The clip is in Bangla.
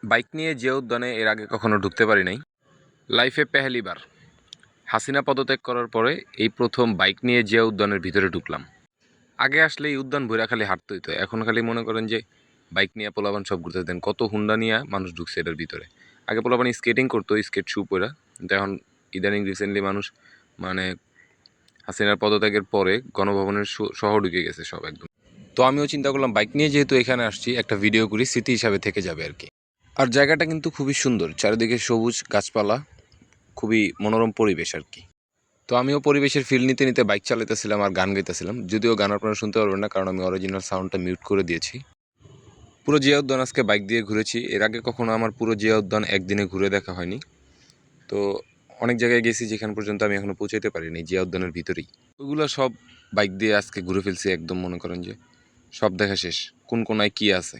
বাইক নিয়ে যে উদ্যানে এর আগে কখনো ঢুকতে পারি নাই, লাইফে পেহেলি বার। হাসিনা পদত্যাগ করার পরে এই প্রথম বাইক নিয়ে যে উদ্যানের ভিতরে ঢুকলাম। আগে আসলে এই উদ্যান ভৈরা খালি হাঁটতে হইতো, এখন খালি মনে করেন যে বাইক নিয়ে পোলাপান সব ঘুরতে দেন। কত হুন্ডা নিয়ে মানুষ ঢুকছে এটার ভিতরে। আগে পোলাপান স্কেটিং করতো, স্কেট শু পরা, কিন্তু এখন ইদানিং রিসেন্টলি মানুষ মানে হাসিনার পদত্যাগের পরে গণভবনের সহ ঢুকে গেছে সব একদম। তো আমিও চিন্তা করলাম বাইক নিয়ে যেহেতু এখানে আসছি, একটা ভিডিও করি, স্মৃতি হিসাবে থেকে যাবে আর কি। আর জায়গাটা কিন্তু খুবই সুন্দর, চারিদিকে সবুজ গাছপালা, খুবই মনোরম পরিবেশ আর কি। তো আমিও পরিবেশের ফিল নিতে নিতে বাইক চালাতেছিলাম আর গান গাইতেছিলাম, যদিও গান আপনারা শুনতে পারবেন না কারণ আমি অরিজিনাল সাউন্ডটা মিউট করে দিয়েছি। পুরো জিয়া উদ্যান আজকে বাইক দিয়ে ঘুরেছি, এর আগে কখনো আমার পুরো জিয়া উদ্যান একদিনে ঘুরে দেখা হয়নি। তো অনেক জায়গায় গেছি যেখান পর্যন্ত আমি এখনো পৌঁছাতে পারিনি জিয়া উদ্যানের ভিতরেই, ওইগুলো সব বাইক দিয়ে আজকে ঘুরে ফেলছি একদম। মনে করেন যে সব দেখা শেষ, কোন কোনায় কি আছে।